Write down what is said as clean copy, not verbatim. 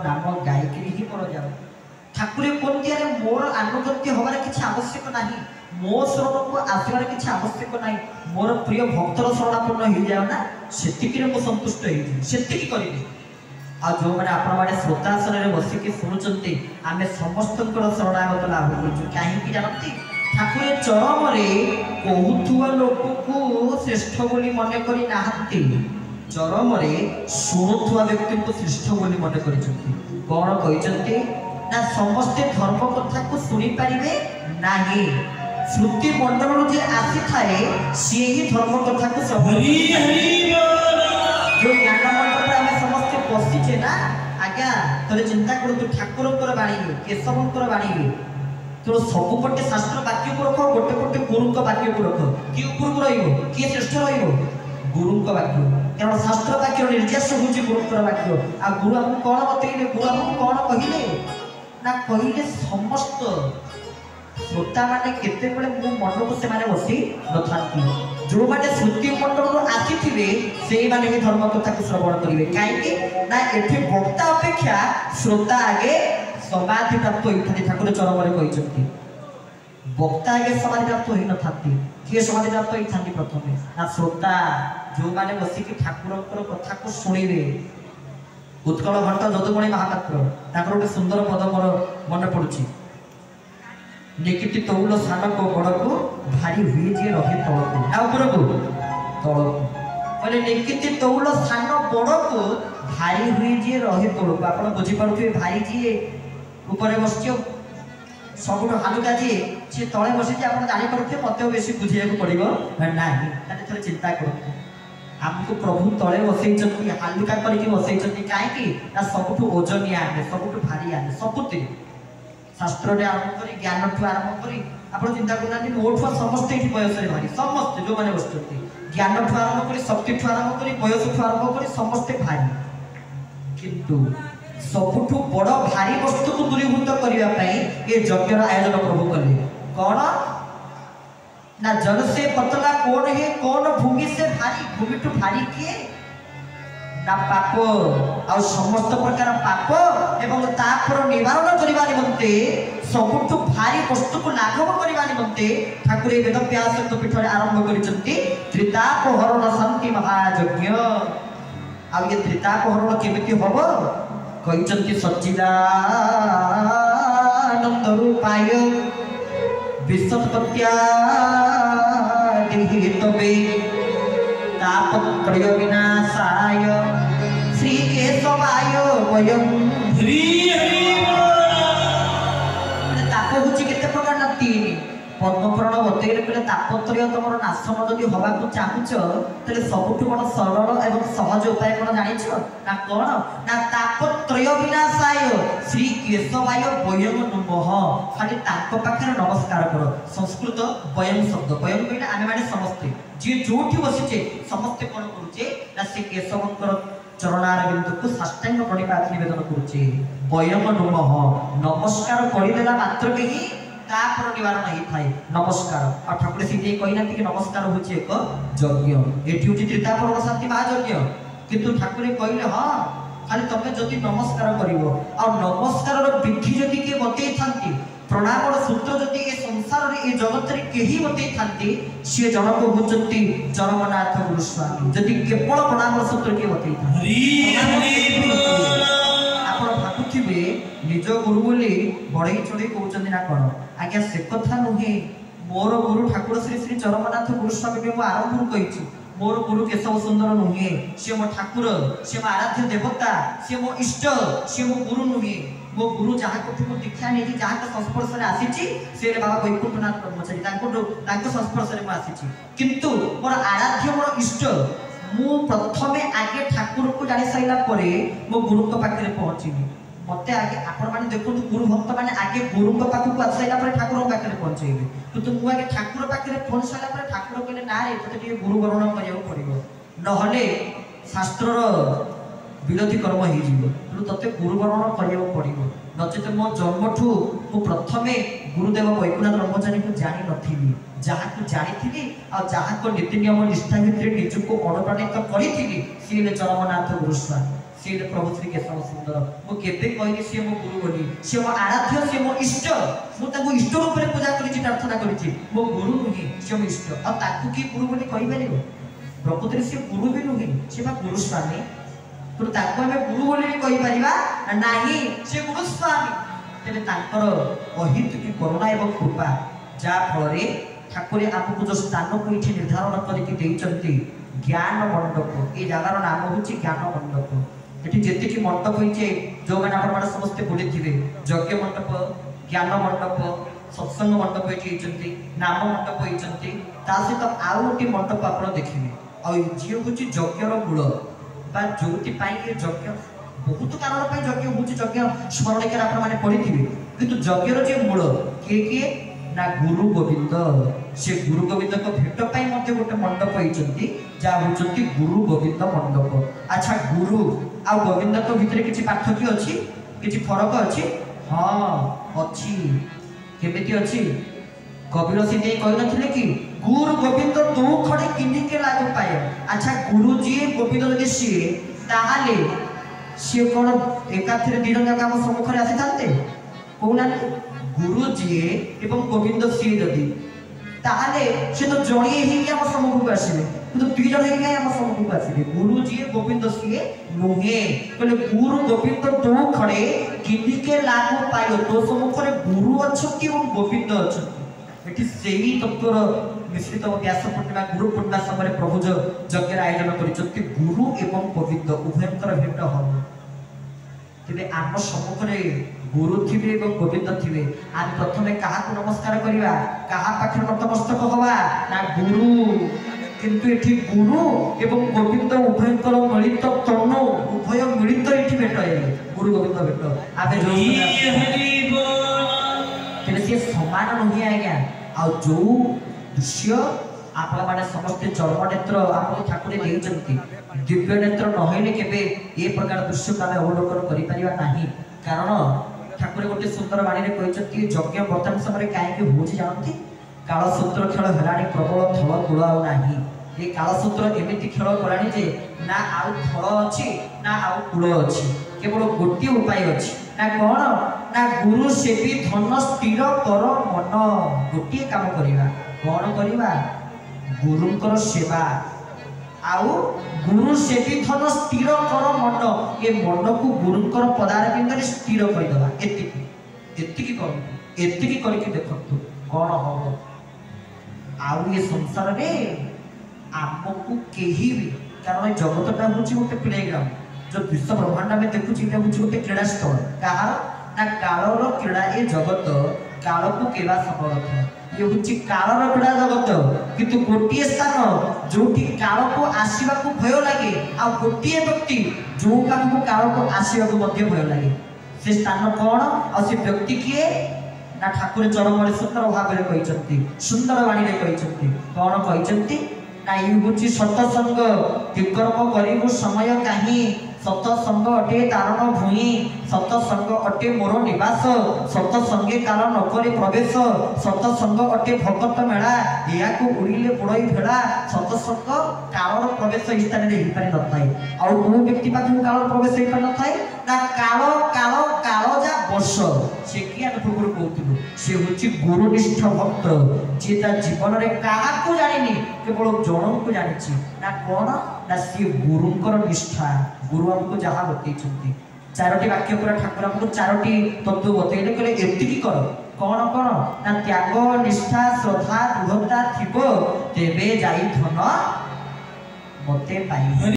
नाम गायिकी ही मोर जाओ ठाकुर कहते हैं मोर आनुगत्य हमारे किसी आवश्यक नहीं मो शरण को आसबार किसी आवश्यक नहीं मोर प्रिय भक्तर शरणापन्न हो जाओ ना से संतुष्ट हो आ जो मैंने आपने श्रोतासन में बसिक शुणुंट आम समस्त शरणागत लाभ कर कहीं जानती ठाकुर चरम कहूवा लोक को श्रेष्ठ बोली मन करना चरम शुणुवा व्यक्ति को श्रेष्ठ बोली मन कर कौन कहते ना समस्ते धर्म कथा को शुणी पारे ना श्रुति मंडल जे आसी थाए सी ही धर्म कथा को जो ज्ञान मंडल आम समस्ते बसीचे ना आज्ञा थे चिंता करूँ ठाकुर बाणी केशवर बाणी तो सबुपटे शास्त्र वाक्य को रख गोटे पटे गुरु वाक्य को रख किए ऊपर किए श्रेष्ठ गुरु वाक्य कारण शास्त्र वाक्य निर्देश हूँ गुरु वाक्य आ गुरु आमको कौन बतैले गुरु आमको कौन कहले ना कहले समस्त श्रोता मैंने केते मो मन को से बसी न जो मैंने श्रुति मंडल आसी से मैंने ही धर्म कथा को श्रवण करेंगे कहीं ना ये वक्ता अपेक्षा श्रोता आगे समाधि प्राप्त होती ठाकुर चरम कहते वक्ता आगे समाधि प्राप्त हो न था किए समाधि प्राप्त होती प्रथम ना श्रोता जो मैंने बसिक ठाकुर कथा को शुणे उत्कल घंट जदुमणि महापात्र गोटे सुंदर पद मोर मन पड़ुछि निकिति तौल सान को बड़ को भारी हुए जी रहे तल को ऊपर को तल को कहले निकिति तौल सान बड़ को भारी हुए जी रहे तल को आप बुझीपे भारी जी ऊपर बस सब हालुका जी सी तले बसी आप जापे मत बेस बुझे पड़ो ना थे चिंता कर आमको प्रभु तले बसई हालुका करके बसई कहीं सबुठ ओजनिया आने सबुठ भारी आने सबुति शास्त्र आरंभ कर ज्ञान ठू आरंभ कर आप चिंता करना मोठू समस्ते बयस भारी समस्ते जो मैंने बस ज्ञान ठू आरंभ कर शक्ति ठू आरंभ कर बयस ठू आरंभ कर समस्ते भारी किंतु सबुठू बड़ भारी वस्तु को दूरीभूत करने ये यज्ञ आयोजन प्रभु कले कौन ना जल से पतला कौन है कौन भूमि से भारी भूमि ठू भारी किए ना पाप आ समस्त प्रकार पाप एवं तापर निवारण करने निमंते सबुठू भारी वस्तु को लाघव करने निमंते ठाकुर वेद व्यास पीठ आरंभ कर त्रितापहरण शांति महायज्ञ आ ये त्रितापहरण केमिति हम कहते सच्चिदानंद रूपाय विश्वत्पत्त्या तबे तापत्रय विनाशाय श्री केशवाय वयम श्री ताप हूँ केते प्रकार ना तीन पद्मपुराण बतैले कहले तापत्रय तुम नाशन जदि हवा को चाहूच तेरे सबुठ बड़ सरल एवं सहज उपाय कौन जानिछ ना कौन ना तापत्रय विनाशाय श्री केशवाय वयम नमः खाली ताको पाखरे नमस्कार करो संस्कृत वयम शब्द वयम कहले आमे माने समस्ते जे जोठी बसिचे समस्ते कोन करूचे ना से केशवंकर चरणारविंद को साष्टांग प्रणिपात निवेदन करूचे वयम नमः नमस्कार करिदेला मात्र के ही तापर निवारण ही थाए नमस्कार और ठाकुर से कहना कि नमस्कार हूँ एक यज्ञ ये हूँ त्रितापहरण शांति महायज्ञ किंतु ठाकुर कहले हाँ खाली तुम जदि नमस्कार कर नमस्कार विधि जदि किए बतई था प्रणाम सूत्र जदि ए संसार ए जगत में कहीं बतई था सी जनक होती चरमनाथ गुरुस्वामी जदि केवल प्रणाम सूत्र किए बतई था भावुवे निज गुरु बोली बढ़ई चढ़ई कहते ना कौन आज्ञा से कथा नुहे मोर गुरु ठाकुर श्री श्री चरमनाथ गुरुस्वामी भी आरंभ कही मोर गुरु केशव सुंदर नुहे सी मो ठाकुर सी मो आराध्य देवता सी मो इष्ट सी मो गुरु नुहे मो गुरु जहाँ को दीक्षा नहीं जहाँ संस्पर्श में आसी से बाबा वैकुंठनाथ ब्रह्मचारी संस्पर्श में आसी किंतु मोर आराध्य मोर इष्ट मु प्रथमे आगे ठाकुर को जानी सारा मो गुरु पाखे पहुँचीबी मत आगे आपण मैंने देखो गुरु भक्त मैंने आगे गुरु पाखक आसारा ठाकुर पाखे पहुँचेबे किंतु मुझे आगे ठाकुर पाखे पहुँच सारा ठाकुर कहले ना रे ते गुरु वर्ण करा पड़ो नहले शास्त्र विरोधी कर्म हो ते गुरु वर्ण करा पड़ो नचेत मो जन्म ठू मु प्रथमे गुरुदेव वैकुंठ ब्रह्मचारी को जानी नी जहाँ को जानी और जहाँ को नीति नियम निष्ठा भितर निजक अनुप्राणित करी सी चरमनाथ गुरुस्वामी सी प्रभु श्री केशव सुंदर मु केबे कहनी सी मो गुरु बोली सी मो आराध्य सी मो इष्ट मु ताको इष्ट रूप में पूजा करिछि प्रार्थना करिछि मो गुरु नुहि सी मो इष्ट आ ताकू की गुरु बोली कहि परिबो प्रकृति से गुरु भी नुहि से बा गुरु स्वामी तो ताको हमें गुरु बोली कहि परिबा नाही से गुरु स्वामी तेरे तांकर अहित की करुणा एवं कृपा जा फलरे ठाकुर आपको जो स्थान को इठी निर्धारण करके देइचंती ज्ञान मंडप ये जगार नाम होची ज्ञान मंडप एठी जेते की मंडप होइचे जो माने आपण माने समस्त बोली थिबे यज्ञ मंडप ज्ञान मंडप सत्संग मंडप एठी होइचंती नाम मंडप होइचंती ता सहित आउ गोटी मंडप आपण देखिबे आ जे होची यज्ञर मूल बा जोति पाई ये यज्ञ बहुत कारण पाई यज्ञ होची यज्ञ स्मरण कर आपण माने पढी थिबे किंतु यज्ञर जे मूल के ना गुरु गोविंद से गुरु गोविंद को भेट पाई मते गोटे मंडप होइचंती जा होचंती गुरु गोविंद मंडप अच्छा गुरु आ गोविंद तो भीतर किछि पार्थक्य अछि किछि फरक अछि हां अछि केमिति अछि कबीर सिंह कहि नथिले कि गुरु गोविंद दो खड़े किनि के लागू पाए अच्छा गुरु जी गोविंद जदि सी ताहाले सी कोन एकाथरे दिरंगा काम सम्मुख रे आसी थांते कोना गुरु जी एवं गोविंद सी जदि ताहाले से तो जणिए ही हम सम्मुख आसीबे तो दुई जण ही हम सम्मुख आसीबे गुरु जी गोविंद सी नुहे कहले गुरु गोविंद दो खड़े किनि के लागू पायो तो सम्मुख रे गुरु अछती एवं गोविंद अछती एठी सेही तत्वर मिश्रित व्यास पूर्णिमा गुरु पूर्णिमा समय प्रभु जो यज्ञ आयोजन करिसथि गुरु एवं गोविंद उभयंकर भेट हो तेरे आम सम्मुख रे गुरु थिबे एवं गोविंद थिबे आज प्रथमे कहा को नमस्कार करिवा कहा पाखे नतमस्तक होवा ना गुरु किंतु एठी गुरु एवं गोविंद उभयंकर मिलित तनु उभय मिलित एठी भेट है गुरु गोविंद भेट आबे हरि बोल तेरे से समान नही आज्ञा आ जो दृश्य आपण माने समस्त चर्म नेत्र आपको ठाकुर देइचंती दिव्य नेत्र नहले केबे ए प्रकार दृश्य काले अवलोकन करि परिबा नाही कारण ठाकुर गोटे सुंदर बाणी रे कहिचंती यज्ञ वर्तमान समय काहे कि होछि जानती कालसूत्र खेल हेलानी प्रबल थल कूल आ नाही ये कालसूत्र एमिति खेल करानी जे ना आउ थल अछि ना आउ कूल अछि केवल गोटी उपाय अछि ना कोन ना गुरु सेवी धन स्थिर कर मन गोटी काम करिवा कोन करिवा गुरुंकर सेवा आउ गुरु सेवी धन स्थिर कर मन ये मन को गुरुंकर पदार बिंदु स्थिर कर दबा एतिकी करके देखंतु कोन हो आउ ये संसार रे आपको केही भी कारण जगतटा होची गोटे प्लेग्राउंड जो विश्व ब्रह्मांड में देखु छी होची गोटे क्रीड़ा स्थल कहार ना कालर क्रीड़ा ए जगत काल को केवा समर्थ ये होची कालर क्रीड़ा जगत किंतु गोटिए स्थान जोठी काल को आसीबा को भय लागे आ गोटिए व्यक्ति जो काल को आसीबा को मध्ये भय लागे से स्थान कोन आ से व्यक्ति किए ना ठाकुर चरम सुंदर भाव रे कहिचंती सुंदर वाणी रे कहिचंती कोन कहिचंती ना ई होची सत्संग विकर्म करिबो समय काहे सत्संग अटे तारण भूमि सत्संग अटे मोर निवास सत्संगे काल नकरे प्रवेश सत्संग अटे भगत मेला या को उड़िले बुड़ई भेड़ा सत्संग कालर प्रवेश स्थान रे हिपारि नथाय आ को व्यक्ति पाखु कालर प्रवेश हिपारि नथाय ना काल काल काल जा वर्ष से कि हम पूर्व कहतलु से होची गुरुनिष्ठ भक्त जे ता जीवन रे काहा को जानिनी केवल जणन को जानिछि ना कोन ना सी गुरुंकर निष्ठा गुरु हमको जहाँ बतई चारोटी वाक्य पूरा ठाकुर हमको चारोटी तत्व बतईले कहले एतिकी कर कौन कौन ना त्याग निष्ठा श्रद्धा दृढ़ता थिबो तेबे जाई धन मते पाई।